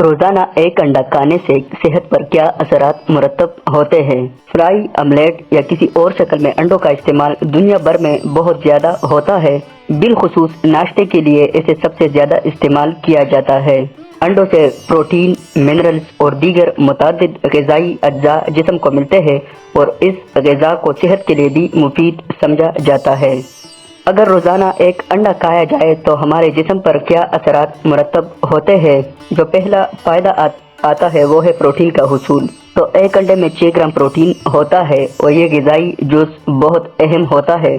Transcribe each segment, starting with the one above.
روزانہ ایک انڈا کھانے سے صحت پر کیا اثرات مرتب ہوتے ہیں؟ فرائی، آملیٹ یا کسی اور شکل میں انڈوں کا استعمال دنیا بھر میں بہت زیادہ ہوتا ہے۔ بالخصوص ناشتے کے لیے اسے سب سے زیادہ استعمال کیا جاتا ہے۔ انڈوں سے پروٹین، منرلز اور دیگر متعدد غذائی اجزاء جسم کو ملتے ہیں اور اس غذا کو صحت کے لیے بھی مفید سمجھا جاتا ہے۔ اگر روزانہ ایک انڈا کھایا جائے تو ہمارے جسم پر کیا اثرات مرتب ہوتے ہیں؟ جو پہلا فائدہ آتا ہے وہ ہے پروٹین کا حصول۔ تو ایک انڈے میں 6 گرام پروٹین ہوتا ہے اور یہ غذائی جز بہت اہم ہوتا ہے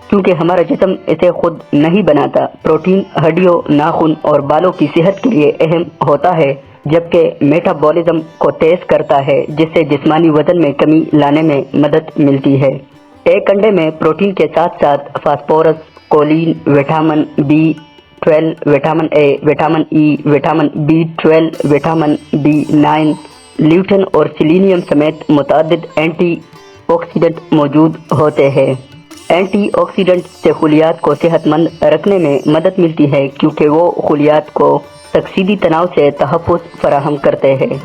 کیونکہ ہمارا جسم اسے خود نہیں بناتا۔ پروٹین ہڈیوں، ناخن اور بالوں کی صحت کے لیے اہم ہوتا ہے، جبکہ میٹابولزم کو تیز کرتا ہے جس سے جسمانی وزن میں کمی لانے میں مدد ملتی ہے۔ ایک انڈے میں پروٹین کے ساتھ ساتھ phosphorus, choline, vitamin B12، vitamin A، vitamin E، vitamin B12، vitamin B9، lutein اور سیلینیم سمیت متعدد اینٹی آکسیڈنٹ موجود ہوتے ہیں۔ اینٹی آکسیڈنٹ سے خلیات کو صحت مند رکھنے میں مدد ملتی ہے کیونکہ وہ خلیات کو تکسیدی تناؤ سے تحفظ فراہم کرتے ہیں۔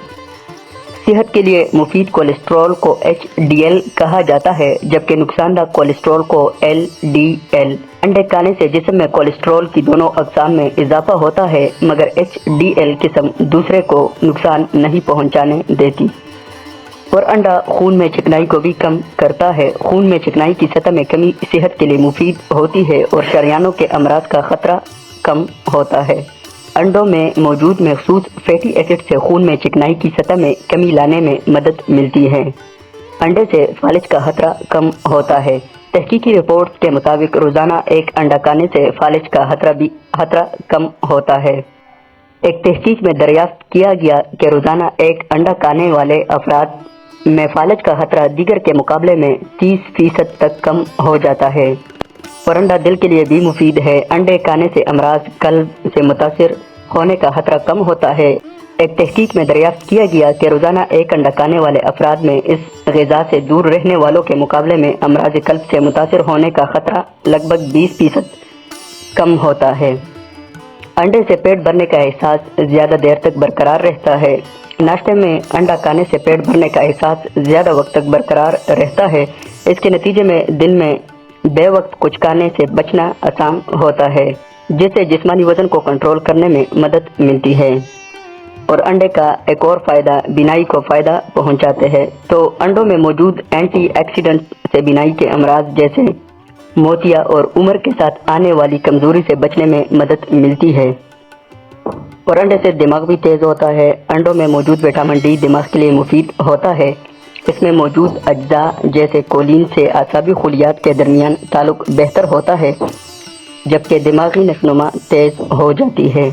صحت کے لیے مفید کولیسٹرول کو HDL کہا جاتا ہے، جبکہ نقصان دہ کولیسٹرول کو LDL۔ انڈے کھانے سے جسم میں کولیسٹرول کی دونوں اقسام میں اضافہ ہوتا ہے، مگر HDL قسم دوسرے کو نقصان نہیں پہنچانے دیتی۔ اور انڈا خون میں چکنائی کو بھی کم کرتا ہے۔ خون میں چکنائی کی سطح میں کمی صحت کے لیے مفید ہوتی ہے اور شریانوں کے امراض کا خطرہ کم ہوتا ہے۔ انڈوں میں موجود مخصوص فیٹی ایسڈ سے خون میں چکنائی کی سطح میں کمی لانے میں مدد ملتی ہے۔ انڈے سے فالج کا خطرہ کم ہوتا ہے۔ تحقیقی رپورٹس کے مطابق روزانہ ایک انڈا کھانے سے فالج کا خطرہ کم ہوتا ہے۔ ایک تحقیق میں دریافت کیا گیا کہ روزانہ ایک انڈا کھانے والے افراد میں فالج کا خطرہ دیگر کے مقابلے میں 30% تک کم ہو جاتا ہے۔ اور انڈا دل کے لیے بھی مفید ہے۔ انڈے کھانے سے امراض قلب سے متاثر ہونے کا خطرہ کم ہوتا ہے۔ ایک تحقیق میں دریافت کیا گیا کہ روزانہ ایک انڈا کھانے والے افراد میں اس غذا سے دور رہنے والوں کے مقابلے میں امراض قلب سے متاثر ہونے کا خطرہ لگ بھگ 20% کم ہوتا ہے۔ انڈے سے پیٹ بھرنے کا احساس زیادہ دیر تک برقرار رہتا ہے۔ ناشتے میں انڈا کھانے سے پیٹ بھرنے کا احساس زیادہ وقت تک برقرار رہتا ہے۔ اس کے نتیجے میں دن میں بے وقت کچھ کھانے سے بچنا آسان ہوتا ہے، جس سے جسمانی وزن کو کنٹرول کرنے میں مدد ملتی ہے۔ اور انڈے کا ایک اور فائدہ بینائی کو فائدہ پہنچاتے ہیں۔ تو انڈوں میں موجود اینٹی آکسیڈنٹ سے بینائی کے امراض جیسے موتیا اور عمر کے ساتھ آنے والی کمزوری سے بچنے میں مدد ملتی ہے۔ اور انڈے سے دماغ بھی تیز ہوتا ہے۔ انڈوں میں موجود وٹامن D دماغ کے لیے مفید ہوتا ہے۔ اس میں موجود اجزاء جیسے کولین سے اعصابی خلیات کے درمیان تعلق بہتر ہوتا ہے، جبکہ دماغی نشوونما تیز ہو جاتی ہے۔